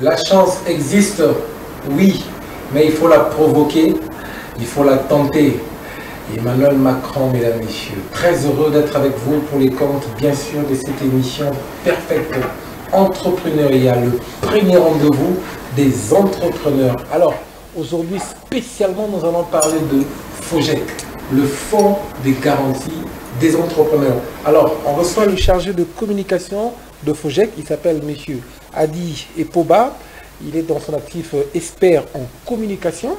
La chance existe, oui, mais il faut la provoquer, il faut la tenter. Emmanuel Macron, mesdames, messieurs, très heureux d'être avec vous pour les comptes, bien sûr, de cette émission Perfect Entrepreneuriat, le premier rendez-vous des entrepreneurs. Alors, aujourd'hui, spécialement, nous allons parler de FOGEC, le Fonds de garantie des entrepreneurs. Alors, on reçoit le chargé de communication de FOGEC, il s'appelle monsieur Adi Epoba. Il est dans son actif expert en communication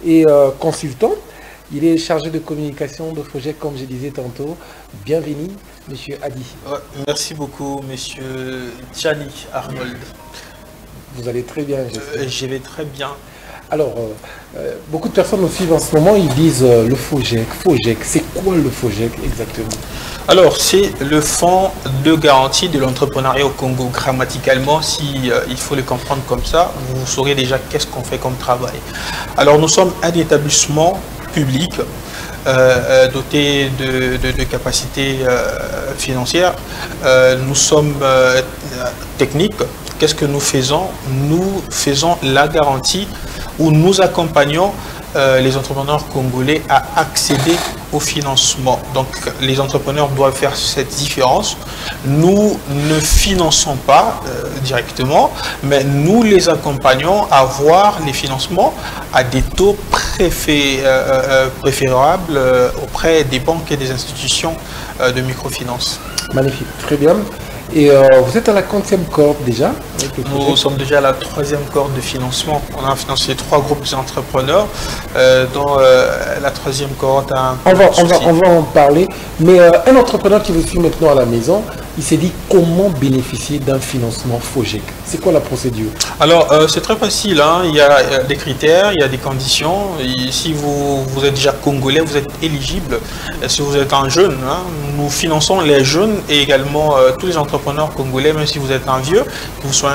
et consultant. Il est chargé de communication de FOGEC, comme je disais tantôt. Bienvenue, monsieur Adi. Merci beaucoup, monsieur Gianni Arnold. Vous allez très bien, j'espère. Je vais très bien. Alors, beaucoup de personnes nous suivent en ce moment, ils disent le FOGEC. FOGEC, c'est quoi le FOGEC exactement? Alors, c'est le fonds de garantie de l'entrepreneuriat au Congo. Grammaticalement, si il faut le comprendre comme ça, vous saurez déjà qu'est-ce qu'on fait comme travail. Alors, nous sommes un établissement public doté de capacités financières. Nous sommes techniques. Qu'est-ce que nous faisons? Nous faisons la garantie où nous accompagnons les entrepreneurs congolais à accéder au financement. Donc les entrepreneurs doivent faire cette différence. Nous ne finançons pas directement, mais nous les accompagnons à avoir les financements à des taux préférables auprès des banques et des institutions de microfinance. Magnifique, très bien. Et vous êtes à la quantième cohorte déjà? Nous sommes déjà à la 3e cohorte de financement. On a financé 3 groupes d'entrepreneurs, dont la 3e cohorte a on va en parler. Mais un entrepreneur qui vous suit maintenant à la maison, il s'est dit comment bénéficier d'un financement FOGEC. C'est quoi la procédure? Alors, c'est très facile, hein. Il y a des critères, il y a des conditions. Et si vous êtes déjà congolais, vous êtes éligible. Et si vous êtes un jeune, hein, nous finançons les jeunes et également tous les entrepreneurs congolais, même si vous êtes un vieux, que vous soyez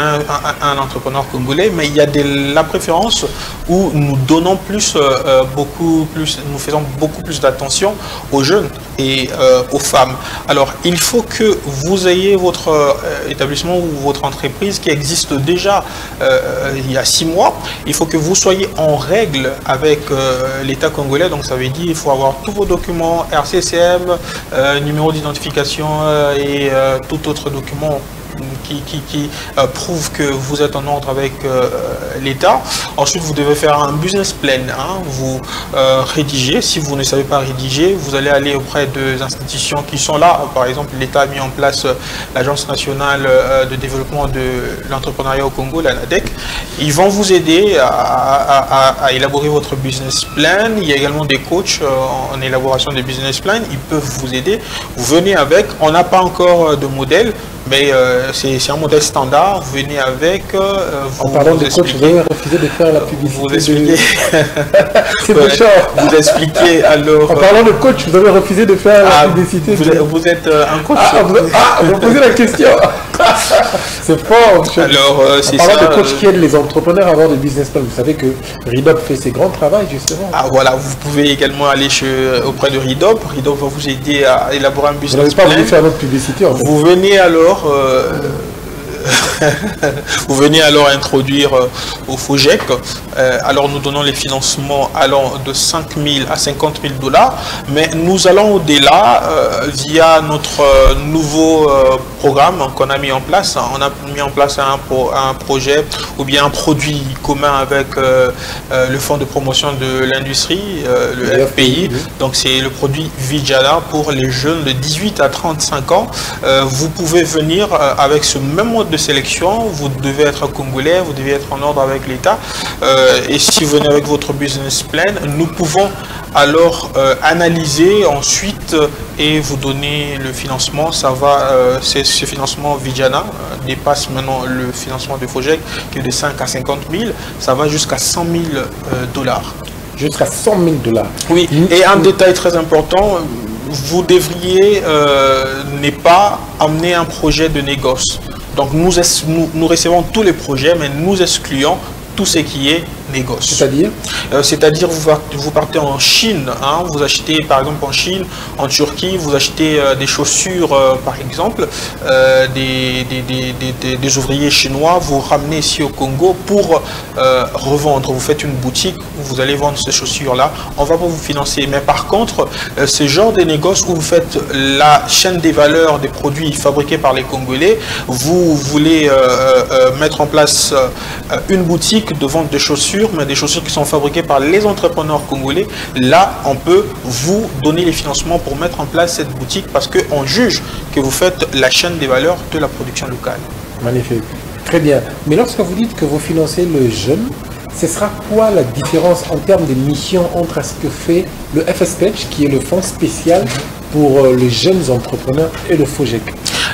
un entrepreneur congolais. Mais il y a la préférence où nous donnons nous faisons beaucoup plus d'attention aux jeunes et aux femmes. Alors, il faut que vous ayez votre établissement ou votre entreprise qui existe déjà il y a 6 mois. Il faut que vous soyez en règle avec l'État congolais. Donc, ça veut dire qu'il faut avoir tous vos documents RCCM, numéro d'identification et tout autre document qui prouve que vous êtes en ordre avec l'État. Ensuite, vous devez faire un business plan. Hein, vous rédigez. Si vous ne savez pas rédiger, vous allez aller auprès des institutions qui sont là. Par exemple, l'État a mis en place l'Agence nationale de développement de l'entrepreneuriat au Congo, la NADEC. Ils vont vous aider à élaborer votre business plan. Il y a également des coachs en élaboration de business plan. Ils peuvent vous aider. Vous venez avec. On n'a pas encore de modèle, mais c'est un modèle standard. Vous venez avec. En parlant de coach, vous avez refusé de faire la publicité. Vous expliquez. C'est méchant. Vous expliquez alors. En parlant de coach, vous avez refusé de faire la publicité. Vous êtes un coach. Vous posez la question. C'est fort. Alors, en parlant de coach qui aide les entrepreneurs à avoir des business plans, vous savez que Ridop fait ses grands travaux justement. Ah voilà, vous pouvez également aller auprès de Ridop. Ridop va vous aider à élaborer un business plan. Vous n'avez pas voulu faire notre publicité en fait. Vous venez alors. Vous venez alors introduire au FOGEC. Alors nous donnons les financements allant de 5 000 à 50 000 $, mais nous allons au-delà via notre nouveau programme qu'on a mis en place. On a mis en place un projet ou bien un produit commun avec le Fonds de promotion de l'industrie, le FPI. Donc c'est le produit Vijana pour les jeunes de 18 à 35 ans. Vous pouvez venir avec ce même mode de sélection. Vous devez être congolais, vous devez être en ordre avec l'État. Et si vous venez avec votre business plan, nous pouvons alors analyser ensuite et vous donner le financement. Ça va, ce financement Vijana dépasse maintenant le financement de FOGEC qui est de 5 à 50 000. Ça va jusqu'à 100 000 $. Jusqu'à 100 000 $. Oui, et un détail très important, vous devriez ne pas amener un projet de négoce. Donc nous recevons tous les projets, mais nous excluons tout ce qui est négoce. C'est-à-dire c'est-à-dire vous partez en Chine, hein, vous achetez par exemple en Chine, en Turquie, vous achetez des chaussures par exemple, des ouvriers chinois, vous ramenez ici au Congo pour revendre. Vous faites une boutique où vous allez vendre ces chaussures-là, on va pas vous financer. Mais par contre, ce genre de négoce où vous faites la chaîne des valeurs des produits fabriqués par les Congolais, vous voulez mettre en place une boutique de vente de chaussures, mais des chaussures qui sont fabriquées par les entrepreneurs congolais, là, on peut vous donner les financements pour mettre en place cette boutique parce qu'on juge que vous faites la chaîne des valeurs de la production locale. Magnifique. Très bien. Mais lorsque vous dites que vous financez le jeune, ce sera quoi la différence en termes de missions entre ce que fait le FSPEJ, qui est le fonds spécial pour les jeunes entrepreneurs, et le FOGEC?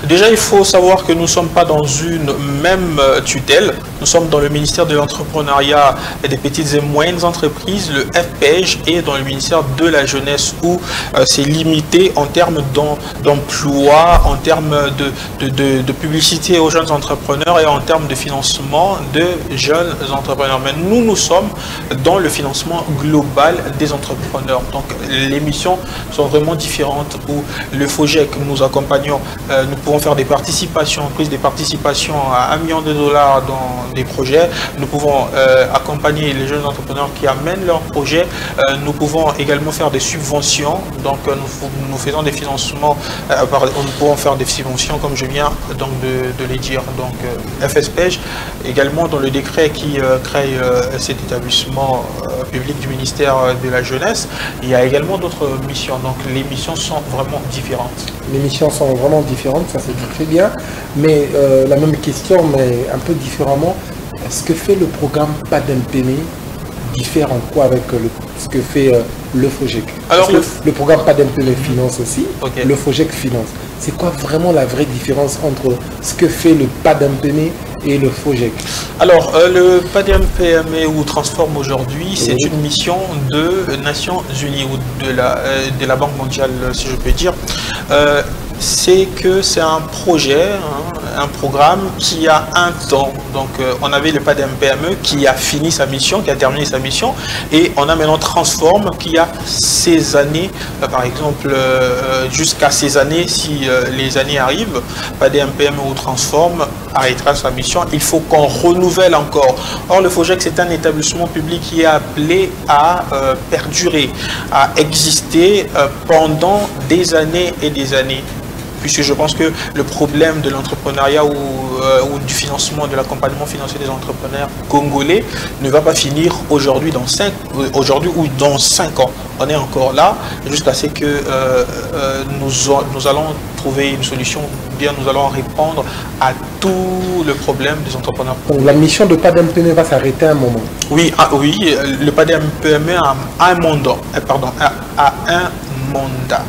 Déjà, il faut savoir que nous ne sommes pas dans une même tutelle. Nous sommes dans le ministère de l'entrepreneuriat et des petites et moyennes entreprises, le FPEJ, et dans le ministère de la jeunesse où c'est limité en termes d'emploi, en termes de publicité aux jeunes entrepreneurs et en termes de financement de jeunes entrepreneurs. Mais nous sommes dans le financement global des entrepreneurs. Donc les missions sont vraiment différentes où le FOGEC, nous accompagnons, nous pouvons faire des participations, prise des participations à $1 million dans des projets. Nous pouvons accompagner les jeunes entrepreneurs qui amènent leurs projets. Nous pouvons également faire des subventions. Donc nous faisons des financements, nous pouvons faire des subventions comme je viens donc de les dire. Donc FSPEJ, également dans le décret qui crée cet établissement public du ministère de la jeunesse, il y a également d'autres missions. Donc les missions sont vraiment différentes. Les missions sont vraiment différentes, ça c'est très bien. Mais la même question, mais un peu différemment. Ce que fait le programme PADMPM diffère en quoi avec ce que fait le FOGEC? Alors le programme PADMPM finance aussi, okay. Le FOGEC finance. C'est quoi vraiment la vraie différence entre ce que fait le PADMPM et le FOGEC? Alors, le PADMPM ou Transforme aujourd'hui, c'est une mission de Nations Unies ou de la Banque mondiale, si je peux dire. C'est que c'est un projet, un programme qui a un temps. Donc on avait le PADMPM qui a fini sa mission, qui a terminé sa mission, et on a maintenant Transforme qui a ses années, par exemple jusqu'à ces années, si les années arrivent, PADMPM ou Transforme arrêtera sa mission, il faut qu'on renouvelle encore. Or le FOGEC, c'est un établissement public qui est appelé à perdurer, à exister pendant des années et des années. Puisque je pense que le problème de l'entrepreneuriat ou du financement, de l'accompagnement financier des entrepreneurs congolais ne va pas finir aujourd'hui ou dans 5 ans. On est encore là jusqu'à ce que nous allons trouver une solution, bien nous allons répondre à tout le problème des entrepreneurs. Donc la mission de PADMPM va s'arrêter à un moment? Oui, oui, le PADMPM a un mandat, a un mandat.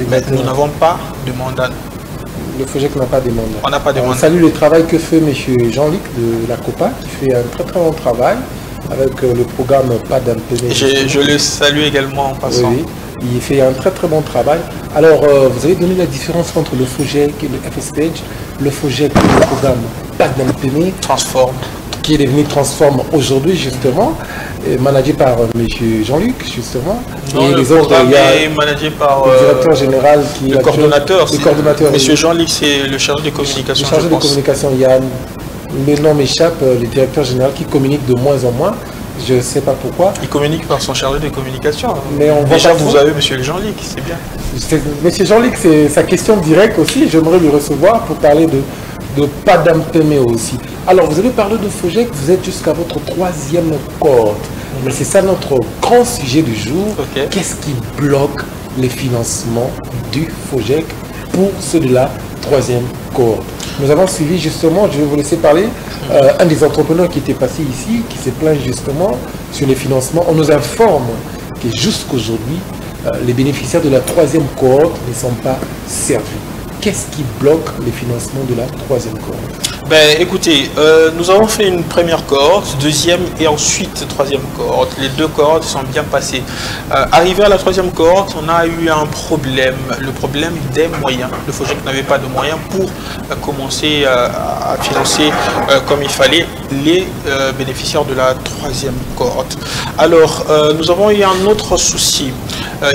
Mais nous n'avons pas de mandat. Le FOGEC n'a pas de mandat. On n'a pas de mandat. On salue le travail que fait M. Jean-Luc de la COPA, qui fait un très très bon travail avec le programme PADMPM. Je le salue également en passant. Oui, il fait un très très bon travail. Alors, vous avez donné la différence entre le FOGEC et le FSPEJ. Le FOGEC, le programme PADMPM. Transforme. Qui est devenu Transforme aujourd'hui, justement, managé par M. Jean-Luc, justement. Non, et le les autres, il y a managé par le directeur général qui le coordonnateur. M. Jean-Luc, c'est le chargé de communication. Le chargé de communication, il y a, le nom m'échappe, le directeur général qui communique de moins en moins. Je ne sais pas pourquoi. Il communique par son chargé de communication. Mais on déjà, vous avez M. Jean-Luc, c'est bien. M. Jean-Luc, c'est sa question directe aussi. J'aimerais le recevoir pour parler de PADMPM aussi. Alors, vous avez parlé de FOGEC, vous êtes jusqu'à votre 3e cohorte. Mais c'est ça notre grand sujet du jour. Okay. Qu'est-ce qui bloque les financements du FOGEC pour ceux de la 3e cohorte? Nous avons suivi justement, je vais vous laisser parler, un des entrepreneurs qui était passé ici, qui s'est plaint justement sur les financements. On nous informe que jusqu'aujourd'hui, les bénéficiaires de la 3e cohorte ne sont pas servis. Qu'est-ce qui bloque les financements de la 3e cohorte? Ben, écoutez, nous avons fait une première cohorte, deuxième et ensuite troisième cohorte. Les deux cohortes sont bien passées. Arrivé à la troisième cohorte, on a eu un problème, le problème des moyens. Le FOGEC n'avait pas de moyens pour commencer à financer comme il fallait les bénéficiaires de la troisième cohorte. Alors, nous avons eu un autre souci.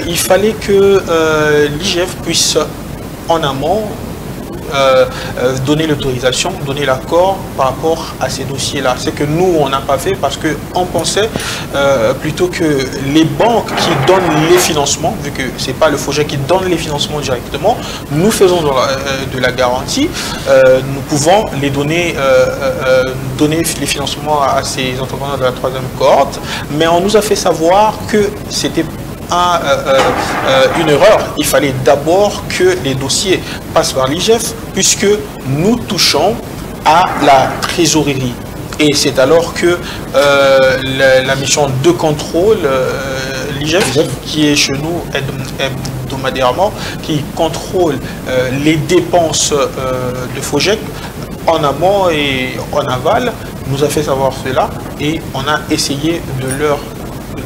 Il fallait que l'IGF puisse en amont donner l'autorisation, donner l'accord par rapport à ces dossiers-là. C'est que nous, on n'a pas fait parce qu'on pensait plutôt que les banques qui donnent les financements, vu que ce n'est pas le FOGEC qui donne les financements directement, nous faisons de la garantie, nous pouvons les donner les financements à ces entrepreneurs de la troisième cohorte, mais on nous a fait savoir que c'était une erreur. Il fallait d'abord que les dossiers passent par l'IGF puisque nous touchons à la trésorerie. Et c'est alors que la mission de contrôle, l'IGF, qui est chez nous hebdomadairement, qui contrôle les dépenses de FOGEC en amont et en aval, nous a fait savoir cela et on a essayé de leur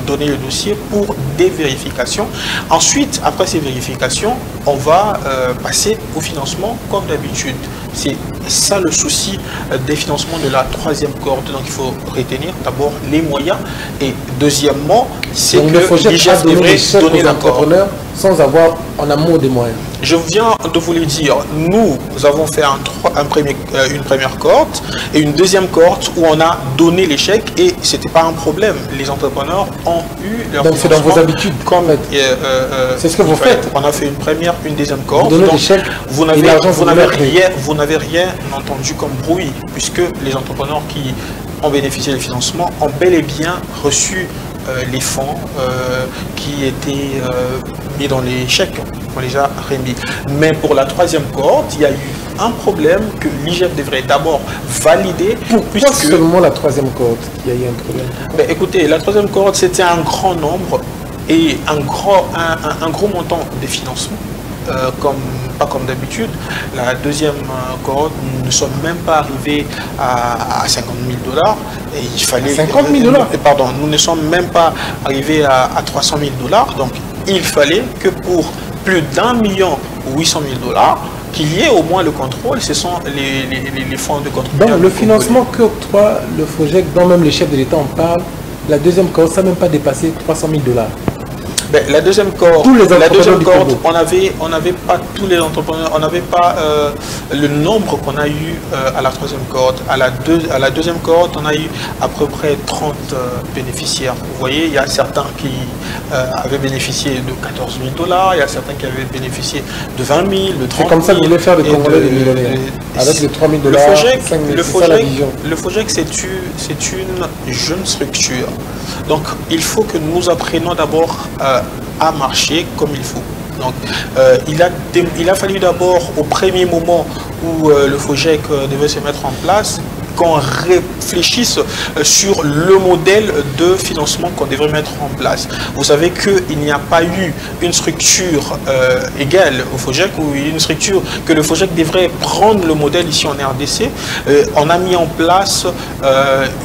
donner le dossier pour des vérifications. Ensuite, après ces vérifications, on va passer au financement comme d'habitude. C'est ça le souci des financements de la troisième cohorte. Donc il faut retenir d'abord les moyens et deuxièmement, c'est que l'IGF devrait donner l'accord sans avoir en amont des moyens. Je viens de vous le dire, nous avons fait une première cohorte et une deuxième cohorte où on a donné les chèques et ce n'était pas un problème. Les entrepreneurs ont eu leur donc c'est dans vos habitudes. C'est ce que vous faites. On a fait une première, une deuxième cohorte. Vous donnez des chèques, vous n'avez rien entendu comme bruit puisque les entrepreneurs qui ont bénéficié du financement ont bel et bien reçu les fonds qui étaient mis dans les chèques, on les a remis. Mais pour la troisième cohorte, il y a eu un problème que l'IGF devrait d'abord valider. Pourquoi seulement la troisième cohorte qu'il y a eu un problème? Ben, écoutez, la troisième cohorte, c'était un grand nombre et un gros montant de financement. Pas comme d'habitude. La deuxième cohorte, nous ne sommes même pas arrivés à 50 000 $. Et il fallait... 50 000 $? Pardon, nous ne sommes même pas arrivés à 300 000 $. Donc, il fallait que pour plus d'1 800 000 $, qu'il y ait au moins le contrôle, ce sont les fonds de contrôle. Donc, le financement qu'octroie le FOGEC, dont même les chefs de l'État en parlent, la deuxième cohorte, ça n'a même pas dépassé 300 000 $. Ben, la deuxième cohorte, on n'avait pas tous les entrepreneurs, on n'avait pas le nombre qu'on a eu à la troisième cohorte. À la deuxième cohorte, on a eu à peu près 30 bénéficiaires. Vous voyez, il y a certains qui avaient bénéficié de 14 000 $, il y a certains qui avaient bénéficié de 20 000, de 30 000. C'est comme ça que vous voulez faire des Congolais des millionnaires. Avec les 3 000 $, le FOGEC, c'est une jeune structure. Donc, il faut que nous apprenions d'abord à marcher comme il faut. Donc, il a fallu d'abord, au premier moment où le FOGEC devait se mettre en place, qu'on réfléchisse sur le modèle de financement qu'on devrait mettre en place. Vous savez qu'il n'y a pas eu une structure égale au FOGEC ou une structure que le FOGEC devrait prendre le modèle ici en RDC. On a mis en place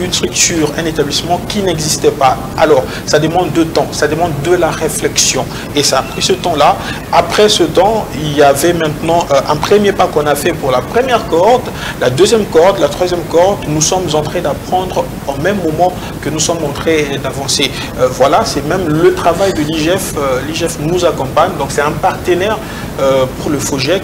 une structure, un établissement qui n'existait pas. Alors, ça demande de temps, ça demande de la réflexion. Et ça a pris ce temps-là. Après ce temps, il y avait maintenant un premier pas qu'on a fait pour la première cohorte, la deuxième cohorte, la troisième cohorte. Nous sommes en train d'apprendre au même moment que nous sommes en train d'avancer. Voilà, c'est même le travail de l'IGF. L'IGF nous accompagne, donc c'est un partenaire pour le FOGEC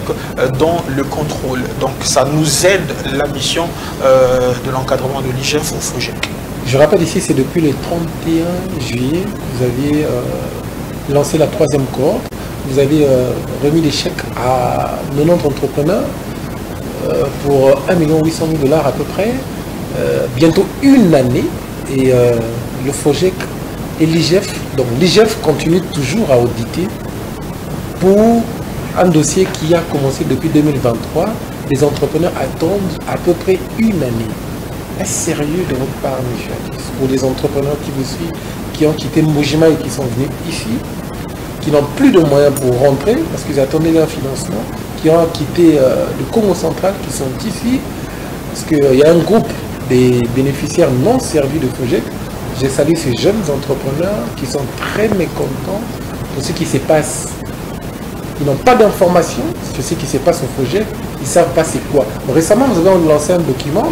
dans le contrôle. Donc ça nous aide la mission de l'encadrement de l'IGF au FOGEC. Je rappelle ici, c'est depuis le 31 juillet, vous aviez lancé la troisième cohorte. Vous avez remis des chèques à 90 entrepreneurs pour 1 800 000 $ à peu près, bientôt une année, et le FOGEC et l'IGF, donc l'IGF continue toujours à auditer pour un dossier qui a commencé depuis 2023. Les entrepreneurs attendent à peu près une année. Est-ce sérieux de votre part, monsieur Atis, pour les entrepreneurs qui vous suivent, qui ont quitté Mbujima et qui sont venus ici, qui n'ont plus de moyens pour rentrer parce qu'ils attendaient leur financement, qui ont quitté le Congo central, qui sont ici, Parce qu'il y a un groupe des bénéficiaires non servis de FOGEC. J'ai salué ces jeunes entrepreneurs qui sont très mécontents de ce qui se passe. Ils n'ont pas d'informations sur ce qui se passe au FOGEC. Ils ne savent pas c'est quoi. Récemment, vous avez lancé un document,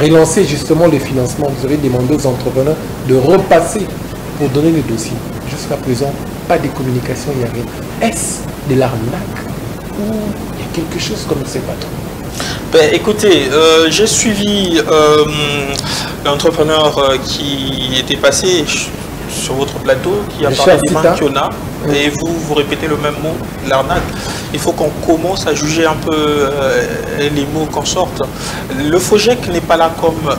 relancer justement les financements. Vous avez demandé aux entrepreneurs de repasser pour donner les dossiers. Jusqu'à présent, pas de communication, il n'y a rien. Est-ce de l'arnaque ou il y a quelque chose qu'on ne sait pas trop? Ben, écoutez, j'ai suivi l'entrepreneur qui était passé sur votre plateau, qui a parlé des manquiona, et vous répétez le même mot, l'arnaque. Il faut qu'on commence à juger un peu les mots qu'on sorte. Le FOGEC n'est pas là comme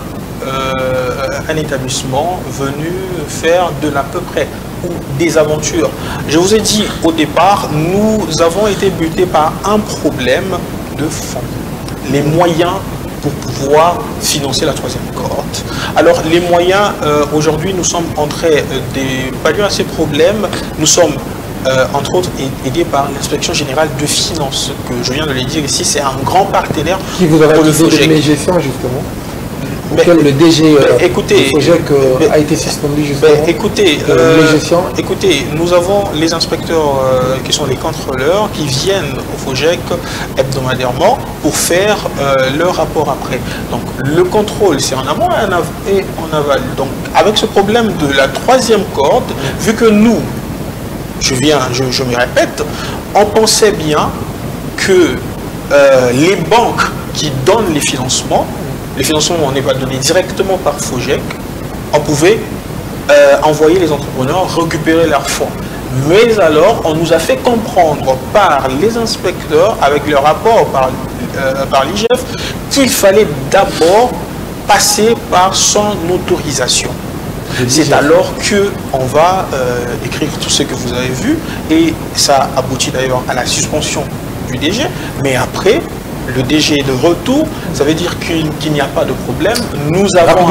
un établissement venu faire de l'à peu près ou des aventures. Je vous ai dit au départ, nous avons été butés par un problème de fond. Les moyens pour pouvoir financer la troisième cohorte. Alors les moyens, aujourd'hui nous sommes en train de pallier à ces problèmes. Nous sommes entre autres aidés par l'inspection générale de finances, que je viens de le dire ici, c'est un grand partenaire qui vous a pour le accusé FOGEC. de gestion justement. Le DG écoutez, FOGEC a été suspendu justement. Écoutez, nous avons les inspecteurs qui sont les contrôleurs qui viennent au FOGEC hebdomadairement pour faire leur rapport après. Donc le contrôle c'est en amont et en aval. Donc avec ce problème de la troisième corde, vu que nous, je me répète, on pensait bien que les banques qui donnent les financements on n'est pas donné directement par FOGEC, on pouvait envoyer les entrepreneurs récupérer leurs fonds. Mais alors, on nous a fait comprendre par les inspecteurs, avec le rapport par l'IGF, qu'il fallait d'abord passer par son autorisation. C'est alors qu'on va écrire tout ce que vous avez vu, et ça aboutit d'ailleurs à la suspension du DG, mais après, le DG est de retour, ça veut dire qu'il n'y a pas de problème. Nous avons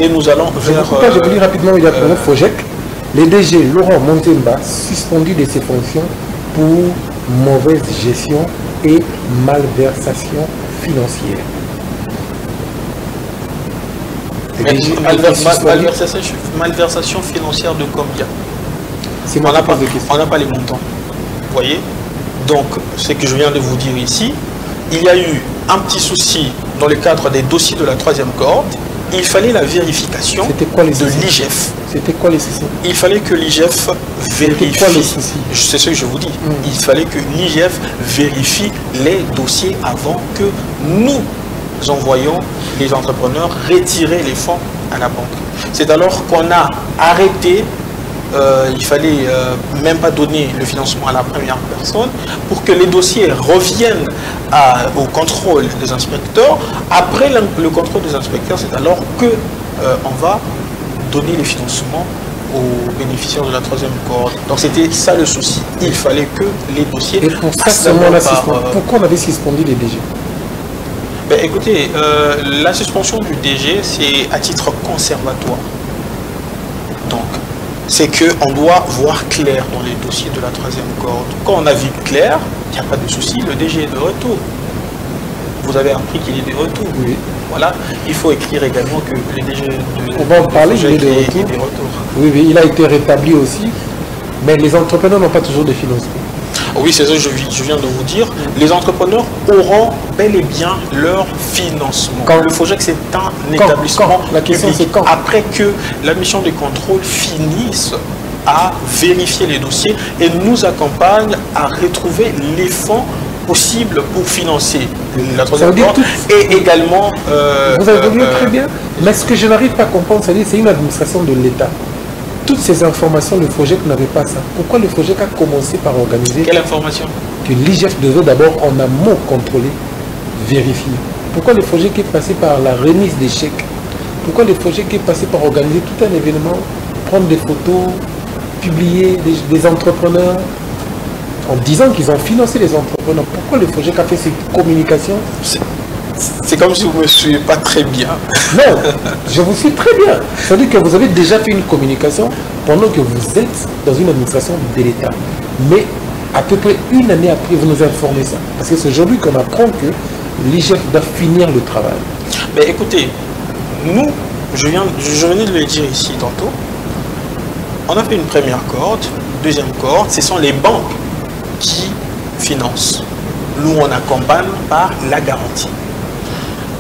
et nous allons vers... Je vous dis rapidement, il y a le FOGEC. Le DG Laurent Montemba, suspendu de ses fonctions pour mauvaise gestion et malversation financière. Malversation financière de combien? On n'a pas les montants. Vous voyez? Donc, ce que je viens de vous dire ici, il y a eu un petit souci dans le cadre des dossiers de la troisième cohorte. Il fallait la vérification de l'IGF. C'était quoi les soucis? Il fallait que l'IGF vérifie. C'est ce que je vous dis. Il fallait que l'IGF vérifie les dossiers avant que nous envoyions les entrepreneurs retirer les fonds à la banque. C'est alors qu'on a arrêté. Il fallait même pas donner le financement à la première personne pour que les dossiers reviennent au contrôle des inspecteurs. Après le contrôle des inspecteurs, c'est alors que on va donner les financements aux bénéficiaires de la troisième cohorte. Donc c'était ça le souci. Il fallait que les dossiers... Et pour ça, pourquoi on avait suspendu les DG? Ben, écoutez, la suspension du DG, c'est à titre conservatoire. Donc, c'est qu'on doit voir clair dans les dossiers de la troisième cohorte. Quand on a vu clair, il n'y a pas de souci, le DG est de retour. Vous avez appris qu'il est de retour. Oui. Voilà, il faut écrire également que le DG on va en parler, il est de retour. Oui, oui, il a été rétabli aussi, mais les entrepreneurs n'ont pas toujours de financement. Oui, c'est ça que je viens de vous dire. Les entrepreneurs auront bel et bien leur financement. Le FOGEC, c'est un établissement La question, public. c'est quand? Après que la mission de contrôle finisse à vérifier les dossiers et nous accompagne à retrouver les fonds possibles pour financer la troisième cohorte et également... vous avez dit très bien, mais ce que je n'arrive pas à comprendre, c'est une administration de l'État. Toutes ces informations, le FOGEC n'avait pas ça. Pourquoi le FOGEC a commencé par organiser... Quelle information? Que l'IGF devait d'abord en amont contrôler, vérifier. Pourquoi le FOGEC est passé par la remise des chèques? Pourquoi le FOGEC est passé par organiser tout un événement, prendre des photos, publier des entrepreneurs, en disant qu'ils ont financé les entrepreneurs? Pourquoi le FOGEC a fait cette communication? C'est comme si vous ne me suivez pas très bien. Non, je vous suis très bien. C'est-à-dire que vous avez déjà fait une communication pendant que vous êtes dans une administration de l'État. Mais à peu près une année après, vous nous informez ça. Parce que c'est aujourd'hui qu'on apprend que l'IGF doit finir le travail. Mais écoutez, nous, je venais de le dire ici tantôt, on a fait une première corde, deuxième corde, ce sont les banques qui financent. Nous, on accompagne par la garantie.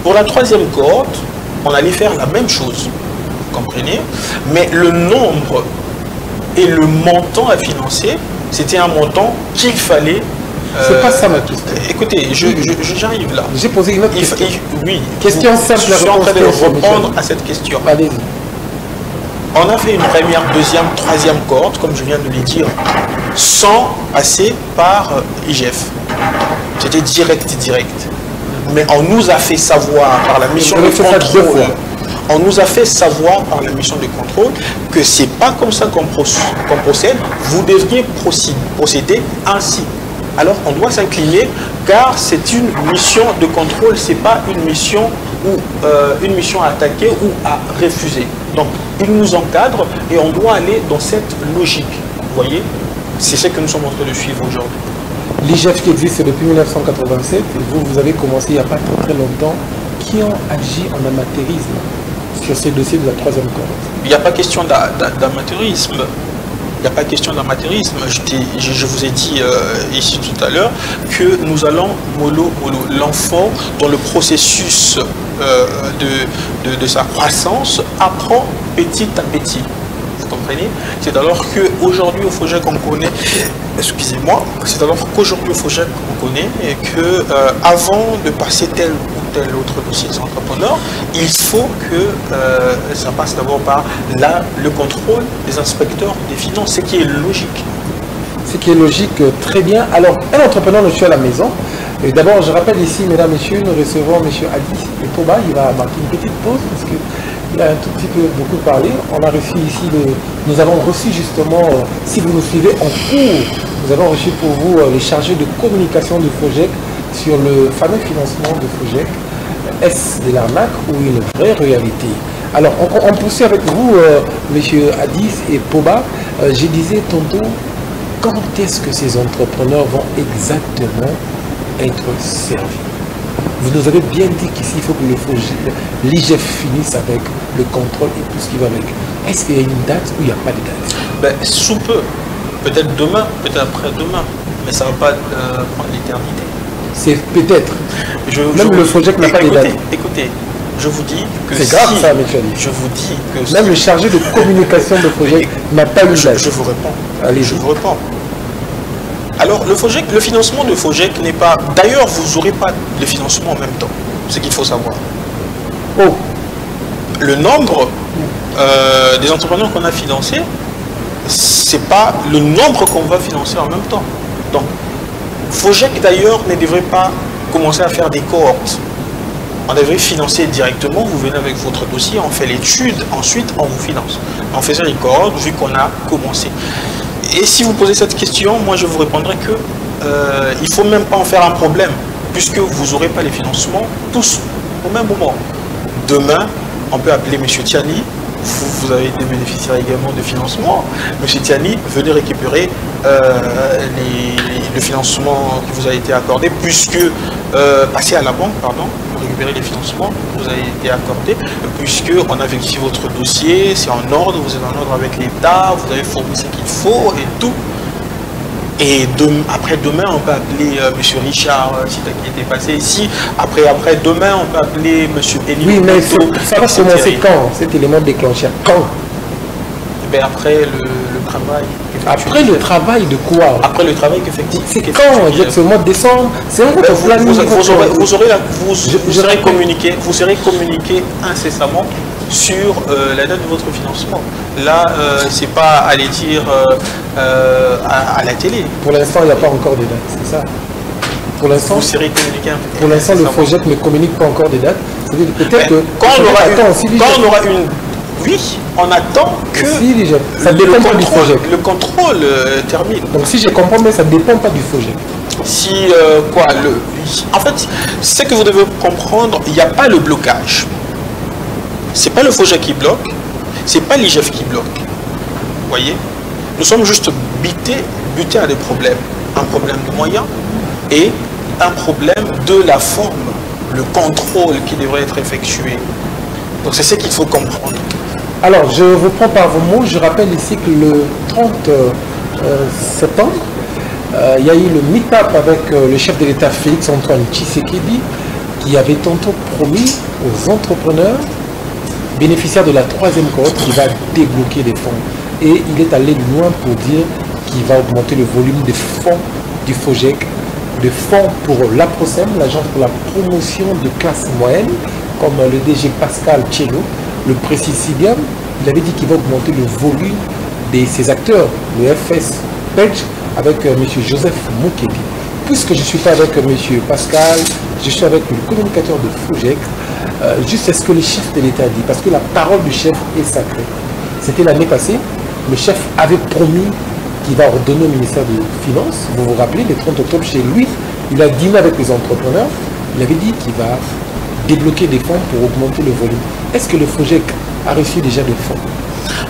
Pour la troisième corde, on allait faire la même chose, vous comprenez? Mais le nombre et le montant à financer, c'était un montant qu'il fallait... C'est pas ça ma question. Écoutez, j'arrive là. J'ai posé une autre question. Oui. Question simple. Je suis en train de répondre à cette question. Allez-y. On a fait une première, deuxième, troisième corde, comme je viens de le dire, sans passer par IGF. C'était direct. Mais on nous a fait savoir par la mission de contrôle. On nous a fait savoir par la mission de contrôle que c'est pas comme ça qu'on procède. Vous devriez procéder ainsi. Alors on doit s'incliner car c'est une mission de contrôle, c'est pas une mission à attaquer ou à refuser. Donc il nous encadre et on doit aller dans cette logique. Vous voyez, c'est ce que nous sommes en train de suivre aujourd'hui. L'IGF qui existe depuis 1987, et vous avez commencé il n'y a pas très longtemps, qui ont agi en amateurisme sur ces dossiers de la troisième corde. Il n'y a pas question d'amateurisme. Il n'y a pas question d'amateurisme. Je vous ai dit ici tout à l'heure que nous allons mollo. L'enfant, dans le processus de sa croissance, apprend petit à petit. Vous comprenez? C'est alors qu'aujourd'hui au FOGEC on connaît, excusez-moi, c'est alors qu'aujourd'hui au FOGEC on connaît et que avant de passer tel ou tel autre dossier des entrepreneurs, il faut que ça passe d'abord par le contrôle des inspecteurs des finances, ce qui est logique. Ce qui est logique, très bien. Alors, un entrepreneur, je suis à la maison. Et d'abord, je rappelle ici, mesdames, messieurs, nous recevons M. Adi et Poba. Il va marquer une petite pause parce qu'il a un tout petit peu beaucoup parlé. On a reçu ici, nous avons reçu justement, si vous nous suivez en cours, nous avons reçu pour vous les chargés de communication du FOGEC sur le fameux financement du FOGEC. Est-ce de l'arnaque ou une vraie réalité? Alors, on poursuit avec vous, M. Adis et Poba. Je disais tantôt, quand est-ce que ces entrepreneurs vont exactement être servis? Vous nous avez bien dit qu'ici, il faut que l'IGF finisse avec le contrôle et tout ce qui va avec. Est-ce qu'il y a une date ou il n'y a pas de date? Ben, sous peu. Peut-être demain, peut-être après-demain. Mais ça ne va pas prendre l'éternité. C'est peut-être. Même le FOGEC n'a pas de date. Écoutez, je vous dis que c'est grave ça, Michel. Je vous dis que même le chargé de communication de FOGEC n'a pas eu date. Je vous réponds. Allez, je vous réponds. Alors, le financement de FOGEC n'est pas... D'ailleurs, vous n'aurez pas le financement en même temps. C'est ce qu'il faut savoir. Oh. Le nombre des entrepreneurs qu'on a financés, c'est pas le nombre qu'on va financer en même temps. Donc, FOGEC d'ailleurs ne devrait pas commencer à faire des cohortes. On devrait financer directement, vous venez avec votre dossier, on fait l'étude, ensuite on vous finance. On faisait les cohortes vu qu'on a commencé. Et si vous posez cette question, moi je vous répondrai que il ne faut même pas en faire un problème, puisque vous n'aurez pas les financements tous au même moment. Demain, on peut appeler M. Tiani, vous avez des bénéficiaires également de financement. M. Tiani, venez récupérer le financement qui vous a été accordé, puisque passer à la banque, pardon, pour récupérer les financements qui vous a été accordé, puisque on a vérifié votre dossier, c'est en ordre, vous êtes en ordre avec l'État, vous avez fourni ce qu'il faut et tout. Et après-demain, on peut appeler M. Richard, si qui était passé ici. Après-demain, on peut appeler M. Elie. Oui, mais ça va commencer quand, cet élément déclencheur? Quand? Ben après le travail. Après le travail de quoi? Après le travail qu'effectivement. C'est quand? C'est au mois de décembre? C'est un peu vous serez communiqué incessamment sur la date de votre financement. Là, c'est pas aller dire à la télé. Pour l'instant, il n'y a pas encore de date, c'est ça? Pour l'instant, vous serez communiqué. Pour l'instant, le FOGEC ne communique pas encore des dates. Peut-être que quand on aura une... Oui, on attend que ça dépend pas du FOGEC. Le contrôle termine. Donc si je comprends bien, ça ne dépend pas du FOGEC. En fait, ce que vous devez comprendre, il n'y a pas le blocage. C'est pas le FOGEC qui bloque, c'est pas l'IGF qui bloque. Vous voyez? Nous sommes juste butés à des problèmes. Un problème de moyens et un problème de la forme le contrôle qui devrait être effectué. Donc c'est ce qu'il faut comprendre. Alors, je vous prends par vos mots. Je rappelle ici que le 30 septembre, il y a eu le meet-up avec le chef de l'État Félix Antoine Tshisekedi, qui avait tantôt promis aux entrepreneurs bénéficiaires de la troisième cohorte qui va débloquer des fonds. Et il est allé loin pour dire qu'il va augmenter le volume des fonds du FOGEC, des fonds pour l'APROSEM, l'agence pour la promotion de classe moyenne, comme le DG Pascal Tchello le précise si bien. Il avait dit qu'il va augmenter le volume de ses acteurs, le FS Page, avec M. Joseph Moukedi. Puisque je ne suis pas avec M. Pascal, je suis avec le communicateur de FOGEC, juste est-ce que le chef de l'État dit, parce que la parole du chef est sacrée. C'était l'année passée, le chef avait promis qu'il va ordonner au ministère des Finances, vous vous rappelez, le 30 octobre chez lui, il a dîné avec les entrepreneurs, il avait dit qu'il va débloquer des fonds pour augmenter le volume. Est-ce que le FOGEC a reçu déjà des fonds?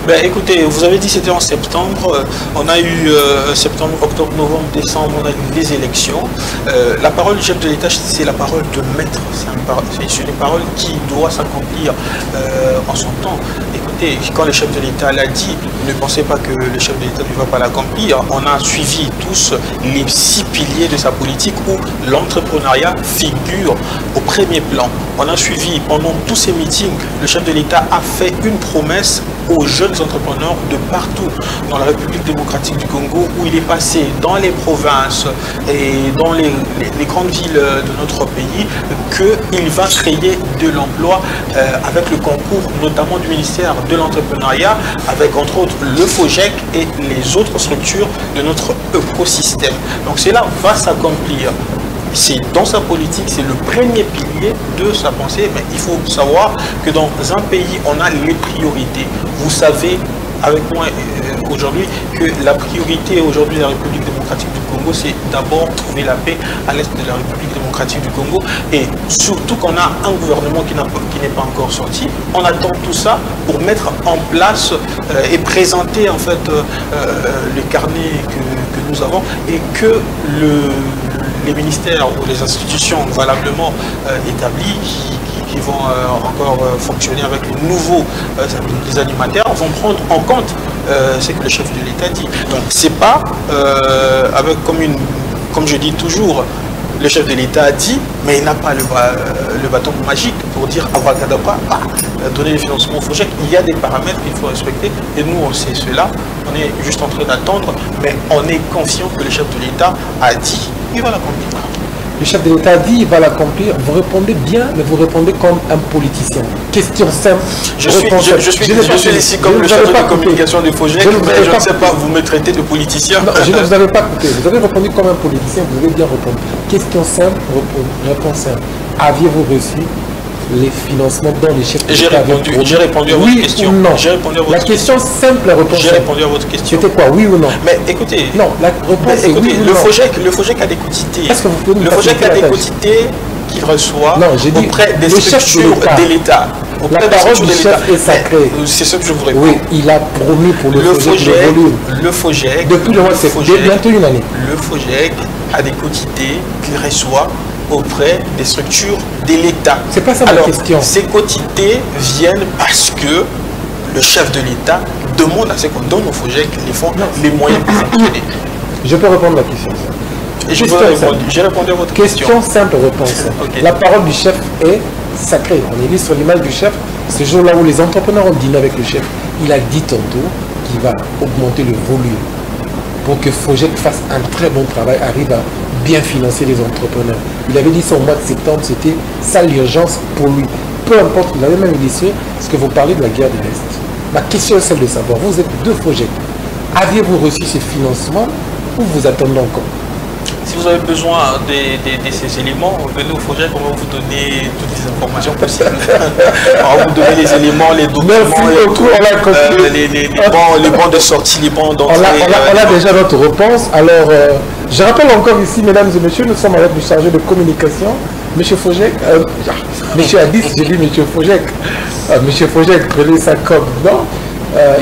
Ben, écoutez, vous avez dit que c'était en septembre. On a eu septembre, octobre, novembre, décembre, on a eu des élections. La parole du chef de l'État, c'est la parole de maître. C'est une parole qui doit s'accomplir en son temps. Écoutez, quand le chef de l'État l'a dit, ne pensez pas que le chef de l'État ne va pas l'accomplir. On a suivi tous les 6 piliers de sa politique où l'entrepreneuriat figure au premier plan. On a suivi pendant tous ces meetings, le chef de l'État a fait une promesse aux jeunes entrepreneurs de partout dans la République démocratique du Congo, où il est passé dans les provinces et dans les grandes villes de notre pays, qu'il va créer de l'emploi avec le concours notamment du ministère de l'entrepreneuriat, avec entre autres le FOGEC et les autres structures de notre écosystème. Donc cela va s'accomplir. C'est dans sa politique, c'est le premier pilier de sa pensée, mais il faut savoir que dans un pays, on a les priorités. Vous savez, avec moi aujourd'hui, que la priorité aujourd'hui de la République démocratique du Congo, c'est d'abord trouver la paix à l'est de la République démocratique du Congo, et surtout qu'on a un gouvernement qui n'est pas encore sorti. On attend tout ça pour mettre en place et présenter en fait le carnet que nous avons, et que les ministères ou les institutions valablement établies qui vont encore fonctionner avec les nouveaux les animateurs vont prendre en compte ce que le chef de l'État dit. Donc c'est pas avec comme je dis toujours, le chef de l'État a dit, mais il n'a pas le bâton magique pour dire abracadabra, donner les financements au FOGEC. Il y a des paramètres qu'il faut respecter, et nous on sait cela. On est juste en train d'attendre, mais on est confiant que le chef de l'État a dit, il va l'accomplir. Le chef de l'État a dit, il va l'accomplir. Vous répondez bien, mais vous répondez comme un politicien. Question simple. Je suis ici comme le chef de la communication du FOGEC, mais je ne sais pas, vous me traitez de politicien. Non, je ne vous avais pas coupé. Vous avez répondu comme un politicien, vous avez bien répondu. Question simple, réponse simple. Aviez-vous reçu les financements dans les chefs de l'État? J'ai répondu à votre question. Ou non. J'ai répondu à votre la question simple, la réponse. J'ai répondu à votre question. C'était quoi, oui ou non? Mais écoutez, non, la réponse est oui ou le non. FOGEC a des quotités. Est-ce que vous pouvez le FOGEC a des quotités qu'il reçoit auprès des structures de l'État. La parole du chef est sacrée. C'est ce que je vous réponds. Oui, il a promis pour le FOGEC le volume. Le FOGEC, depuis le mois de septembre, bientôt une année. Le FOGEC a des quotités qu'il reçoit auprès des structures de l'État. C'est pas ça ma question. Ces quotités viennent parce que le chef de l'État demande à ce qu'on donne au FOGEC les moyens de fonctionner. Je peux répondre à la question. J'ai répondu à votre question. Question simple, réponse. Okay. La parole du chef est sacrée. On est dit sur l'image du chef, ce jour-là où les entrepreneurs ont dîné avec le chef, il a dit tantôt qu'il va augmenter le volume pour que FOGEC fasse un très bon travail, arrive à bien financer les entrepreneurs. Il avait dit ça au mois de septembre, c'était ça l'urgence pour lui. Peu importe, il avait même illustré ce que vous parlez de la guerre de l'Est. Ma question est celle de savoir, vous êtes deux FOGEC. Aviez-vous reçu ces financements ou vous attendez encore? Si vous avez besoin de ces éléments, venez au FOGEC, on va vous donner toutes les informations possibles. On va vous donner les éléments, les documents, les bons de sortie, les bons d'entrée. On a déjà notre réponse. Alors, je rappelle encore ici, mesdames et messieurs, nous sommes avec le chargé de communication, M. FOGEC. M. Addis, j'ai dit M. FOGEC. M. FOGEC, prenez ça comme non.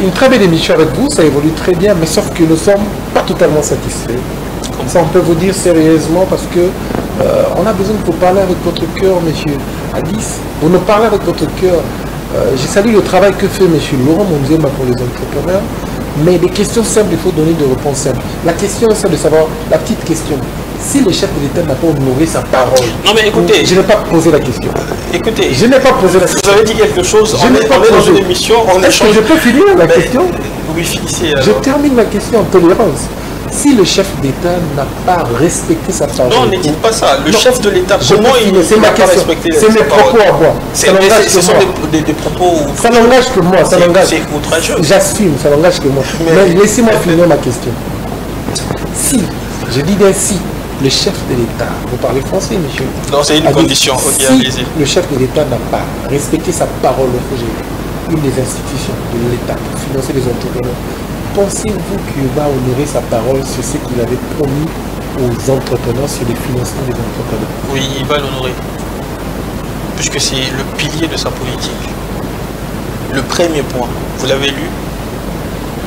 Une très belle émission avec vous, ça évolue très bien, mais sauf que nous ne sommes pas totalement satisfaits. Ça, on peut vous dire sérieusement parce que On a besoin de vous parler avec votre cœur, monsieur Alice. Vous nous parlez avec votre cœur. Je salue le travail que fait monsieur Laurent Monzema pour les entrepreneurs. Mais des questions simples, il faut donner des réponses simples. La question, c'est de savoir, la petite question. Si le chef de l'État n'a pas honoré sa parole, non mais écoutez, je n'ai pas posé la question. Écoutez, je n'ai pas posé la question. Vous avez dit quelque chose, je n'ai pas posé. Dans une émission, on Est-ce que je peux finir la question? Oui, finissez. Je termine ma question en tolérance. Si le chef d'État n'a pas respecté sa parole... Non, ne dites pas ça. Le chef de l'État, comment il n'a pas respecté sa parole? C'est mes propos à moi. Ce sont des propos... Ça n'engage que moi. C'est outrageux. J'assume, ça n'engage que moi. Mais laissez-moi finir ma question. Si, je dis bien si, le chef de l'État, vous parlez français, monsieur? Non, c'est une condition. Si le chef de l'État n'a pas respecté sa parole au projet, une des institutions de l'État pour financer les entrepreneurs, pensez-vous qu'il va honorer sa parole sur ce qu'il avait promis aux entrepreneurs sur les financements des entrepreneurs? Oui, il va l'honorer. Puisque c'est le pilier de sa politique. Le premier point, vous l'avez lu.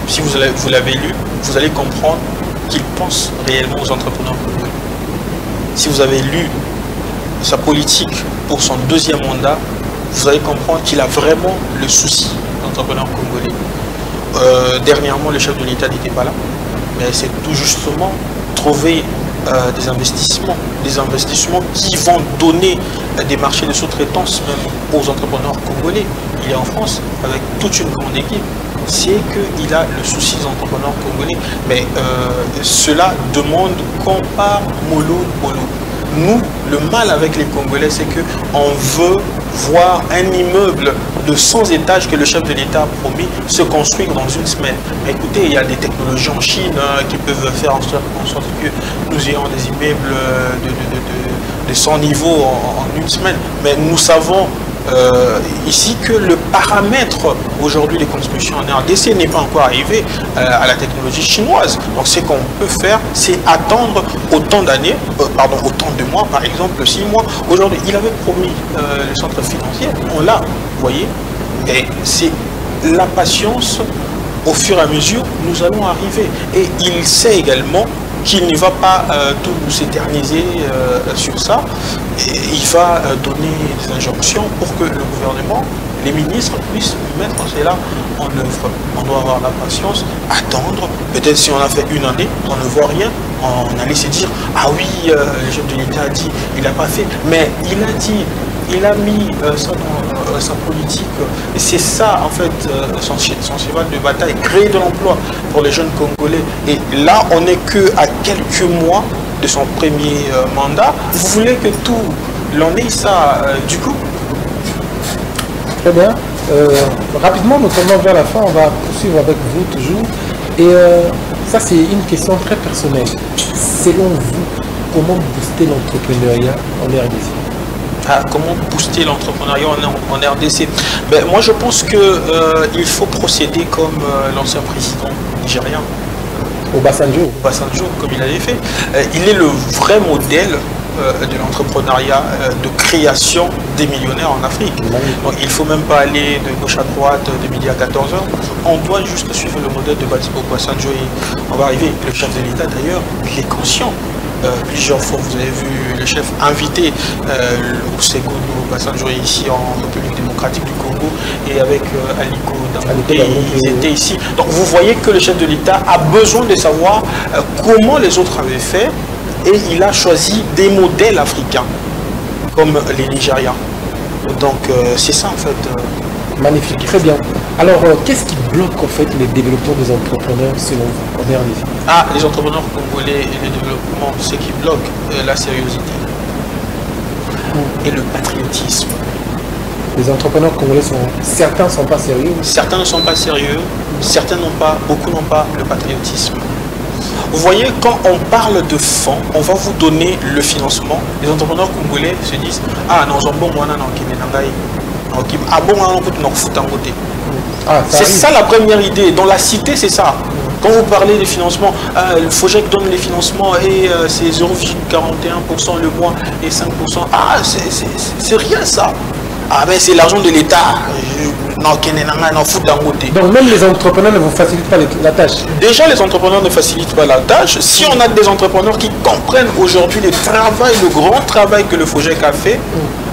Si vous l'avez lu, vous allez comprendre qu'il pense réellement aux entrepreneurs congolais. Si vous avez lu sa politique pour son deuxième mandat, vous allez comprendre qu'il a vraiment le souci d'entrepreneurs congolais. Dernièrement, le chef de l'État n'était pas là, mais c'est tout justement trouver des investissements qui vont donner des marchés de sous-traitance même aux entrepreneurs congolais. Il est en France avec toute une grande équipe. C'est qu'il a le souci des entrepreneurs congolais, mais cela demande qu'on part mollo. Nous, le mal avec les Congolais, c'est qu'on veut voir un immeuble de 100 étages que le chef de l'État a promis se construire dans une semaine. Mais écoutez, il y a des technologies en Chine qui peuvent faire en sorte que nous ayons des immeubles de 100 niveaux en une semaine. Mais nous savons ici que le paramètre aujourd'hui des constructions en RDC n'est pas encore arrivé à la technologie chinoise. Donc ce qu'on peut faire, c'est attendre autant d'années, autant de mois, par exemple 6 mois. Aujourd'hui, il avait promis le centre financier, on l'a, vous voyez, et c'est la patience. Au fur et à mesure, nous allons arriver. Et il sait également qu'il ne va pas tout s'éterniser sur ça. Et il va donner des injonctions pour que le gouvernement, les ministres puissent mettre cela en œuvre. On doit avoir la patience, attendre. Peut-être si on a fait une année, on ne voit rien, on allait se dire « Ah oui, le chef de l'État a dit, il n'a pas fait. » Mais il a dit, il a mis ça dans sa politique. Et c'est ça, en fait, son cheval de bataille, créer de l'emploi pour les jeunes Congolais. Et là, on n'est qu'à quelques mois de son premier mandat. Vous voulez que tout l'en ça du coup? Très bien. Rapidement, notamment vers la fin, on va poursuivre avec vous toujours. Et ça, c'est une question très personnelle. Selon vous, comment booster l'entrepreneuriat en RDC? Comment booster l'entrepreneuriat en RDC? Moi, je pense qu'il faut procéder comme l'ancien président nigérien. Obasanjo, comme il avait fait. Il est le vrai modèle de l'entrepreneuriat, de création des millionnaires en Afrique. Donc il ne faut même pas aller de gauche à droite de midi à 14h. On doit juste suivre le modèle de Obasanjo et on va arriver. Le chef de l'État d'ailleurs, il est conscient. Plusieurs fois, vous avez vu le chef invité Olusegun Obasanjo ici en République démocratique du Congo et avec Aliko Dangote, ils étaient ici. Donc vous voyez que le chef de l'État a besoin de savoir comment les autres avaient fait et il a choisi des modèles africains comme les Nigériens. Donc c'est ça en fait. Magnifique, très bien. Alors, qu'est-ce qui bloque en fait le développement des entrepreneurs selon vous en RDC? Les entrepreneurs congolais et le développement, ce qui bloque la sérieuxité et le patriotisme. Les entrepreneurs congolais certains ne sont pas sérieux. Certains ne sont pas sérieux, certains n'ont pas, beaucoup n'ont pas le patriotisme. Vous voyez, quand on parle de fonds, on va vous donner le financement. Les entrepreneurs congolais se disent non, c'est ça la première idée. Dans la cité, c'est ça. Quand vous parlez des financements, le FOGEC donne les financements et c'est 0,41% le mois et 5%. C'est rien ça. Ah ben c'est l'argent de l'État. Non, fout d'un côté. Donc même les entrepreneurs ne vous facilitent pas la tâche. Déjà, les entrepreneurs ne facilitent pas la tâche. Si on a des entrepreneurs qui comprennent aujourd'hui le grand travail que le FOGEC a fait,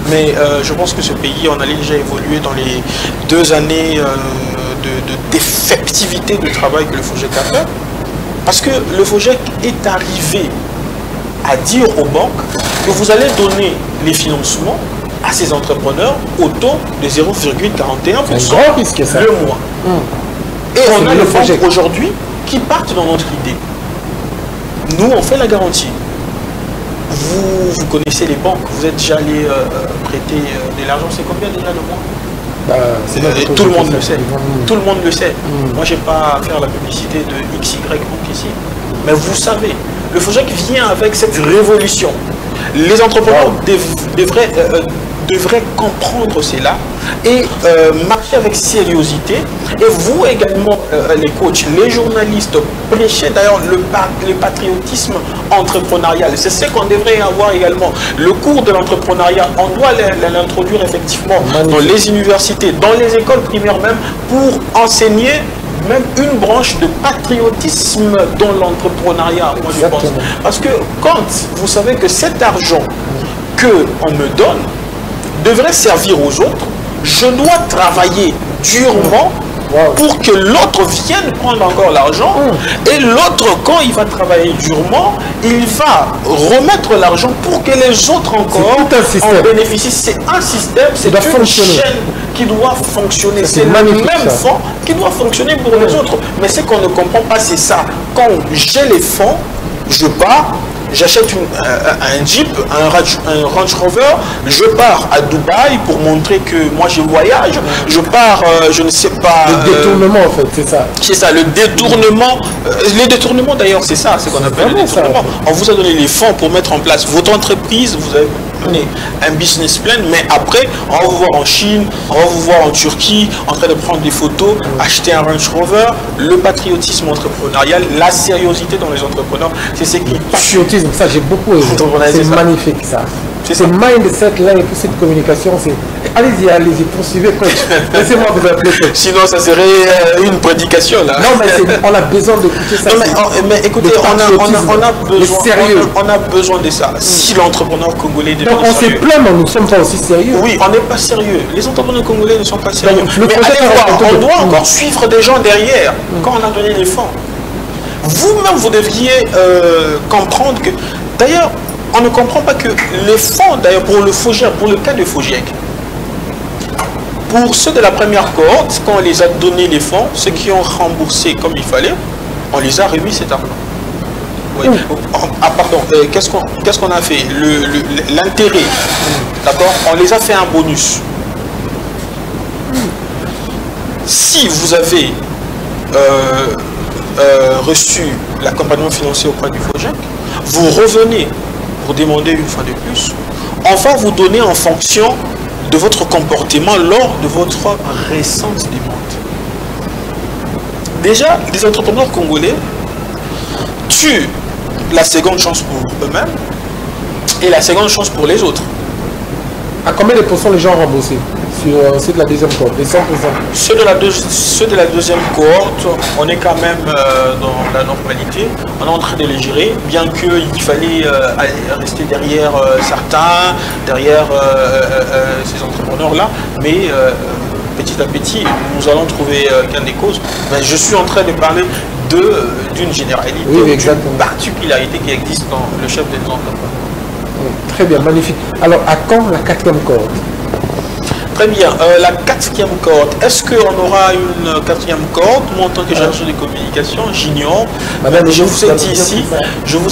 mais je pense que ce pays en allait déjà évoluer dans les 2 années d'effectivité de travail que le FOGEC a fait. Parce que le FOGEC est arrivé à dire aux banques que vous allez donner les financements à ces entrepreneurs au taux de 0,41% le mois. Et on a les banques aujourd'hui qui partent dans notre idée. Nous, on fait la garantie. Vous connaissez les banques, vous êtes déjà allé prêter de l'argent, c'est combien déjà le mois? Tout le monde le sait. Tout le monde le sait. Moi, je n'ai pas à faire la publicité de XY Banque ici. Mais vous savez, le FOGEC vient avec cette révolution. Les entrepreneurs devraient comprendre cela et marcher avec sérieuseté. Et vous également, les coachs, les journalistes, prêchez d'ailleurs le patriotisme entrepreneurial. C'est ce qu'on devrait avoir également. Le cours de l'entrepreneuriat, on doit l'introduire effectivement dans les universités, dans les écoles primaires même, pour enseigner même une branche de patriotisme dans l'entrepreneuriat, moi je pense. Parce que quand vous savez que cet argent qu'on me donne devrait servir aux autres, je dois travailler durement pour que l'autre vienne prendre encore l'argent. Et l'autre, quand il va travailler durement, il va remettre l'argent pour que les autres encore en bénéficient. C'est un système, c'est une chaîne qui doit fonctionner. C'est le même fonds qui doit fonctionner pour les autres. Mais ce qu'on ne comprend pas, c'est ça. Quand j'ai les fonds, je pars, j'achète un Jeep, un Range Rover, je pars à Dubaï pour montrer que moi je voyage, je pars, je ne sais pas... Le détournement en fait, c'est ça. C'est ça, le détournement. Les détournements d'ailleurs, c'est ça, c'est ce qu'on appelle le détournement. On vous a donné les fonds pour mettre en place votre entreprise, vous avez donné un business plan, mais après, on va vous voir en Chine, on va vous voir en Turquie, en train de prendre des photos, acheter un Range Rover, le patriotisme entrepreneurial, la sérieuseité dans les entrepreneurs, c'est ce qui... Patriotisme, ça j'ai beaucoup aimé. C'est magnifique ça. C'est mindset là et toute cette communication, c'est... Allez-y, poursuivez coach. Laissez-moi vous appeler coach. Sinon ça serait une prédication là. Non mais on a besoin d'écouter ça. Non, mais écoutez, on a besoin de ça. Si l'entrepreneur congolais devient donc on se plaint, mais nous ne sommes pas aussi sérieux. Oui, on n'est pas sérieux. Les entrepreneurs congolais ne sont pas sérieux. Donc, mais allez voir, on doit encore suivre des gens derrière quand on a donné les fonds. Vous-même, vous devriez comprendre que... D'ailleurs, on ne comprend pas que les fonds, d'ailleurs, pour le FOGEC, pour le cas de FOGEC, pour ceux de la première cohorte, quand on les a donné les fonds, ceux qui ont remboursé comme il fallait, on les a remis cet argent. Oui. Ah pardon, qu'est-ce qu'on a fait? L'intérêt, d'accord? On les a fait un bonus. Si vous avez reçu l'accompagnement financier auprès du FOGEC, vous revenez pour demander une fois de plus, on va vous donner en fonction de votre comportement lors de votre récente demande. Déjà, les entrepreneurs congolais tuent la seconde chance pour eux-mêmes et la seconde chance pour les autres. À combien de pourcents les gens ont remboursé sur ceux de la deuxième cohorte? Les 100%. Ceux de la deuxième cohorte, on est quand même dans la normalité. On est en train de les gérer, bien qu'il fallait rester derrière certains, derrière ces entrepreneurs-là. Mais petit à petit, nous allons trouver gain des causes. Mais je suis en train de parler d'une généralité, d'une particularité qui existe dans le chef des entrepreneurs. Très bien, magnifique. Alors, à quand la quatrième cohorte? Très bien. La quatrième cohorte, est-ce qu'on aura une quatrième cohorte? Moi, en tant que chargé de communication, j'ignore. Je vous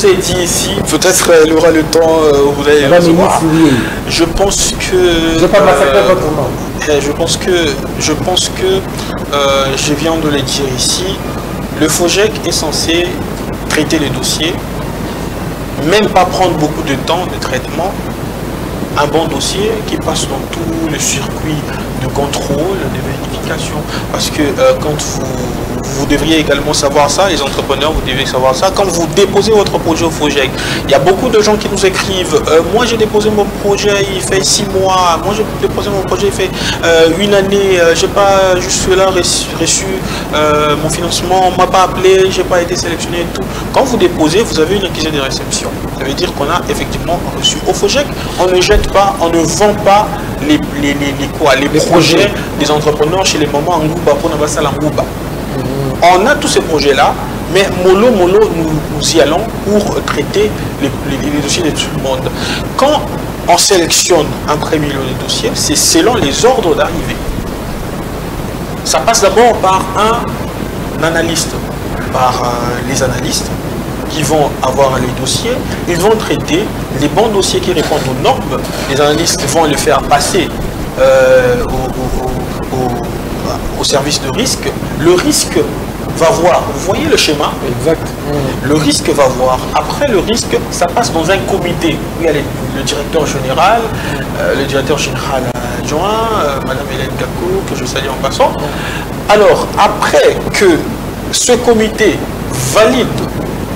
ai dit ici, peut-être elle aura le temps où vous allez le recevoir. Je pense que... Je ne vais pas massacrer votre nom. Je pense que je viens de le dire ici, le FOGEC est censé traiter les dossiers, même pas prendre beaucoup de temps de traitement, un bon dossier qui passe dans tout le circuit de contrôle, de vérification. Parce que quand vous devriez également savoir ça, les entrepreneurs, vous devez savoir ça. Quand vous déposez votre projet au FOGEC, il y a beaucoup de gens qui nous écrivent moi j'ai déposé mon projet, il fait 6 mois, moi j'ai déposé mon projet, il fait 1 année, j'ai pas juste là reçu mon financement, on m'a pas appelé, j'ai pas été sélectionné et tout. Quand vous déposez, vous avez une accusé de réception. Ça veut dire qu'on a effectivement reçu. Au FOGEC, on ne jette pas, on ne vend pas les projets des entrepreneurs chez les mamans Angouba pour Nabasal Angouba. On a tous ces projets-là, mais mollo, nous y allons pour traiter les dossiers de tout le monde. Quand on sélectionne un premier lot de dossiers, c'est selon les ordres d'arrivée. Ça passe d'abord par un analyste, par les analystes qui vont avoir les dossiers, ils vont traiter les bons dossiers qui répondent aux normes, les analystes vont les faire passer au service de risque. Le risque va voir, vous voyez le schéma? Exact. Le risque va voir. Après le risque, ça passe dans un comité. Il y a le directeur général, adjoint, Madame Hélène Gakou, que je salue en passant. Alors, après que ce comité valide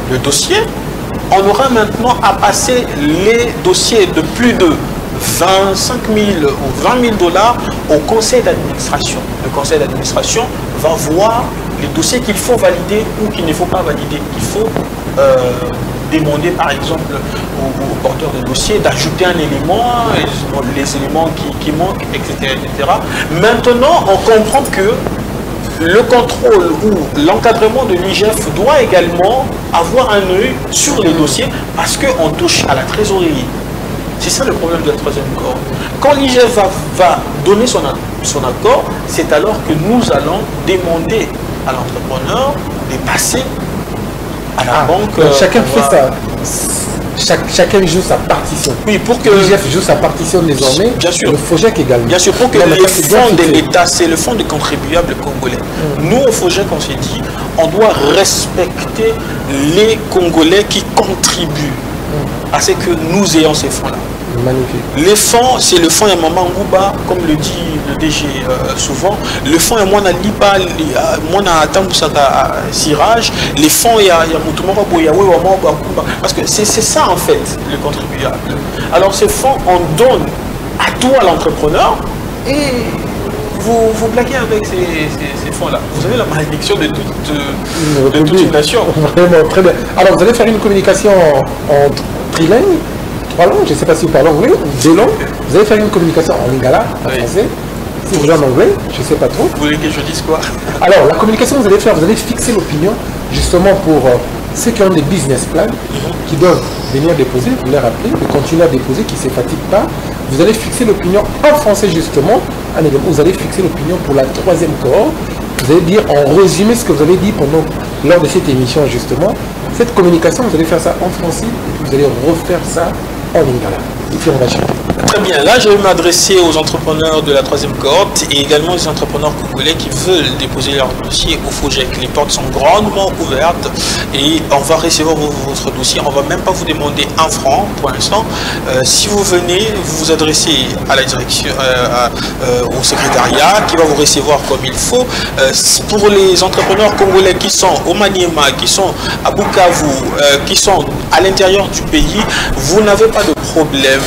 le dossier, on aura maintenant à passer les dossiers de plus de 25 000 ou 20 000 dollars au conseil d'administration. Le conseil d'administration va voir les dossiers qu'il faut valider ou qu'il ne faut pas valider. Il faut demander par exemple au porteur de dossier d'ajouter un élément, les éléments qui manquent, etc., etc. Maintenant, on comprend que le contrôle ou l'encadrement de l'IGF doit également avoir un œil sur les dossiers parce qu'on touche à la trésorerie. C'est ça le problème de la troisième cohorte. Quand l'IGF va donner son accord, c'est alors que nous allons demander à l'entrepreneur de passer à la banque. Chacun fait ça. Chacun joue sa partition. Oui, pour que l'IGF joue sa partition désormais. Bien sûr. Le FOGEC également. Bien sûr, pour que les fonds de l'État, c'est le fonds des contribuables congolais. Nous, au FOGEC, on s'est dit, on doit respecter les Congolais qui contribuent à ce que nous ayons ces fonds-là. Magnifique. Les fonds, c'est le fonds Yamama Ngouba, comme le dit le DG souvent. Le fonds Yamana Liba, Mona Tambusaka Sirage. Les fonds Yamutumara Boyawe Wama. Parce que c'est ça en fait, le contribuable. Alors ces fonds, on donne à tout à l'entrepreneur et vous blaguez avec ces fonds-là. Vous avez la malédiction de toute une nation. Vraiment, très bien. Alors vous allez faire une communication en trilingue? 3 langues, je ne sais pas si vous parlez anglais, ou 2 langues. Vous allez faire une communication en lingala, en français. Si vous parlez en anglais, je ne sais pas trop. Vous voulez que je dise quoi? Alors, la communication que vous allez faire, vous allez fixer l'opinion, justement pour ceux qui ont des business plans, qui doivent venir déposer, vous les rappelez, de continuer à déposer, qui ne se fatiguent pas. Vous allez fixer l'opinion en français, justement. Vous allez fixer l'opinion pour la troisième cohorte. Vous allez dire en résumé ce que vous avez dit lors de cette émission, justement. Cette communication, vous allez faire ça en français, et puis vous allez refaire ça en lingala. Et puis on va chercher. Très bien, là je vais m'adresser aux entrepreneurs de la troisième cohorte et également aux entrepreneurs congolais qui veulent déposer leur dossier au FOGEC. Les portes sont grandement ouvertes et on va recevoir votre dossier. On ne va même pas vous demander 1 franc pour l'instant. Si vous venez, vous vous adressez à la direction, au secrétariat qui va vous recevoir comme il faut. Pour les entrepreneurs congolais qui sont au Maniema, qui sont à Bukavu, qui sont à l'intérieur du pays, vous n'avez pas de problème.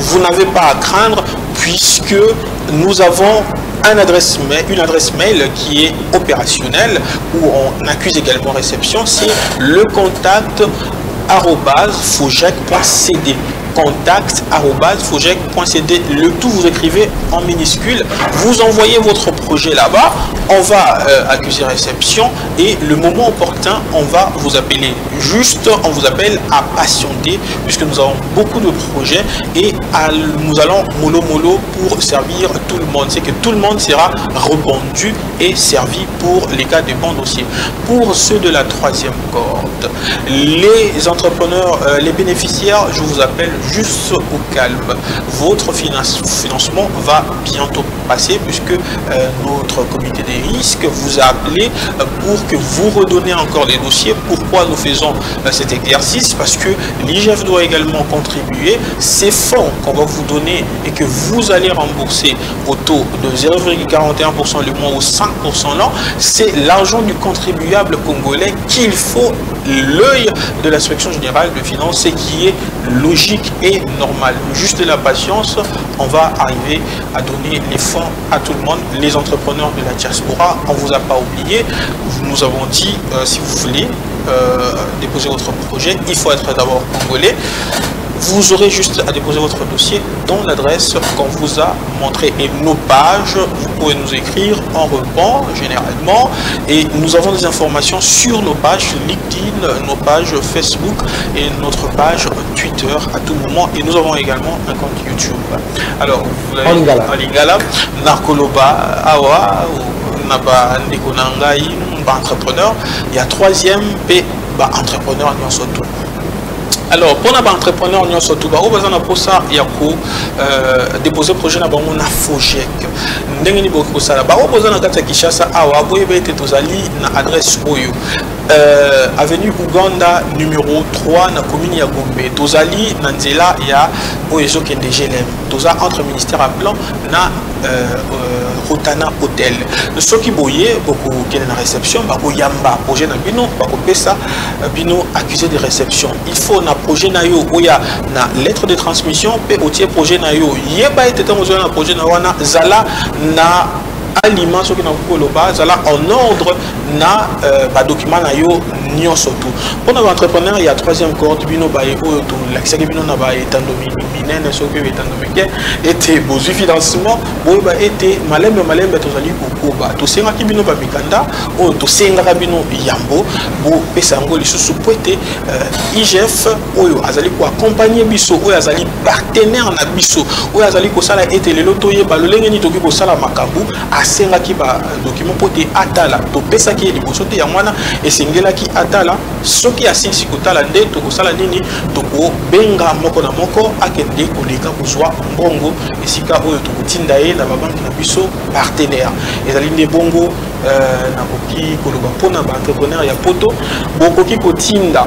Vous n'avez pas à craindre puisque nous avons une adresse mail qui est opérationnelle où on accuse également réception, c'est le contact @fogec.cd. contact@fogec.cd. Le tout vous écrivez en minuscule, vous envoyez votre projet là-bas, on va accuser réception et le moment opportun, on va vous appeler. Juste, on vous appelle à patienter puisque nous avons beaucoup de projets et nous allons mollo pour servir tout le monde. C'est que tout le monde sera répondu et servi pour les cas de bons dossiers. Pour ceux de la troisième cohorte, les entrepreneurs, les bénéficiaires, je vous appelle juste au calme. Votre financement va va bientôt passer puisque notre comité des risques vous a appelé pour que vous redonnez encore les dossiers. Pourquoi nous faisons cet exercice? Parce que l'IGF doit également contribuer. Ces fonds qu'on va vous donner et que vous allez rembourser au taux de 0,41% le mois ou 5% l'an, c'est l'argent du contribuable congolais qu'il faut l'œil de l'inspection générale de finances, ce qui est logique et normal. Juste de la patience, on va arriver à donner les fonds à tout le monde. Les entrepreneurs de la diaspora, on ne vous a pas oublié. Nous avons dit, si vous voulez déposer votre projet, il faut être d'abord congolais. Vous aurez juste à déposer votre dossier dans l'adresse qu'on vous a montré. Et nos pages, vous pouvez nous écrire en rebond généralement. Et nous avons des informations sur nos pages LinkedIn, nos pages Facebook et notre page Twitter à tout moment. Et nous avons également un compte YouTube. Alors, vous avez en Lingala, Narkoloba, Awa, Naba Nekonangai, entrepreneur. Il y a troisième P, entrepreneur, nous sommes. Alors, pour les entrepreneurs, nous sommes tous pour ça, il y a déposer projet na bango na FOGEC. Ndenge ni boko sala. Ba besoin na kata Kinshasa awa boye bete tozali na adresse oyo. Avenue Uganda numéro 3 na commune ya Gombe. Tozali na nzela ya oyezo kende GLM. Toza entre ministère à plan na Rotana Hotel. Ceux qui boye beaucoup qui na réception bako yamba projet na bino bako pesa bino accusé de réception. Il faut na projet na yo oya na lettre de transmission pe otie projet na yo yeba etete mozo na projet na wana zala na aliment ce qui na koloba zala en ordre na document na yo nyonso tout. Pour nos entrepreneurs, il y a troisième cohorte bino ba eko to l'accès bino na ba etandomi minene so que etandomi ke était bozu financement bo ba était malembe to zali kokoba to senga ki bino ba mikanda o to senga bino yambo bo pesa ngo lisusu poete IGF oyo azali ko accompagner biso oyo azali partenaire na biso oyo azali ko sala ete lelo to yeba lolenge ni to ki ko sala makambu asenga ki ba document pote atala to pesa ki liboso te ya mwana esengela ki atala soki asisi kotala nde to kosala nini to ko benga moko na moko akende koleka kozwa mbongo esika oyo to kotinda ye na babanki na biso partenaire ezali nde bongo na koki koloba pona ba entrepreneur ya poto bokoki kotinda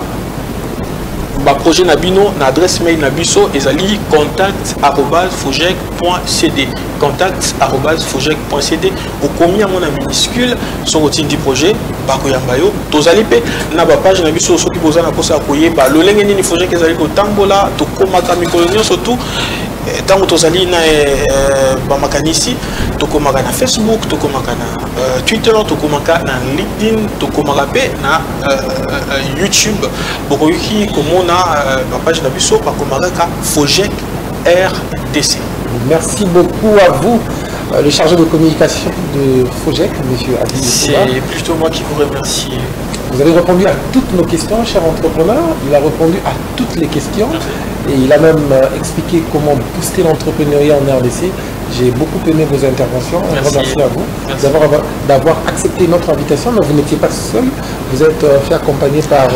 ba projet na bino na adresse mail na biso ezali contact@fogec.cd contact@fogec.cd okomi amona minuscule sur otindi projet bakoyamba yo tozali pe na ba page na biso soki boza na kosa koyeba lolenge nini Fogec ezali kotambola tokomaka mikolo nyonso tout tango tozali na bamakanisi tokomaka na Facebook tokomaka na Twitter tokomaka na LinkedIn tokomaka pe na YouTube bokoki komona ba page na biso bakomaka Fogec RDC. Merci beaucoup à vous, le chargé de communication de Fogec, monsieur Adi. C'est plutôt moi qui vous remercie. Vous avez répondu à toutes nos questions, cher entrepreneur. Il a répondu à toutes les questions. Et il a même expliqué comment booster l'entrepreneuriat en RDC. J'ai beaucoup aimé vos interventions. Un grand merci à vous d'avoir accepté notre invitation. Mais vous n'étiez pas seul. Vous êtes fait accompagner par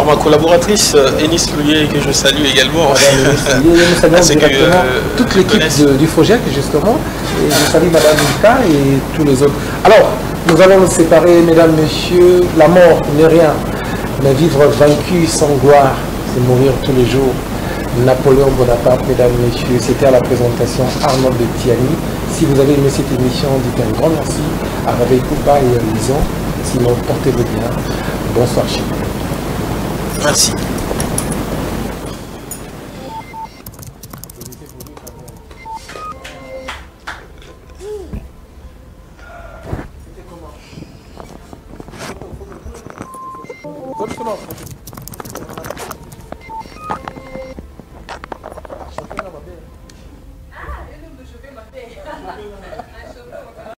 ma collaboratrice Enis Louillet, que je salue également. Nous saluons directement toute l'équipe du Fogec, justement. Et je salue Madame Mika et tous les autres. Alors, nous allons nous séparer, mesdames, messieurs. La mort n'est rien. Mais vivre vaincu sans gloire, c'est mourir tous les jours. Napoléon Bonaparte, mesdames, messieurs, c'était à la présentation Arnold de Tiani. Si vous avez aimé cette émission, dites un grand merci à Raveil Kouba et à Lison. Sinon, portez-vous bien. Bonsoir chez vous. Merci. C'était comment?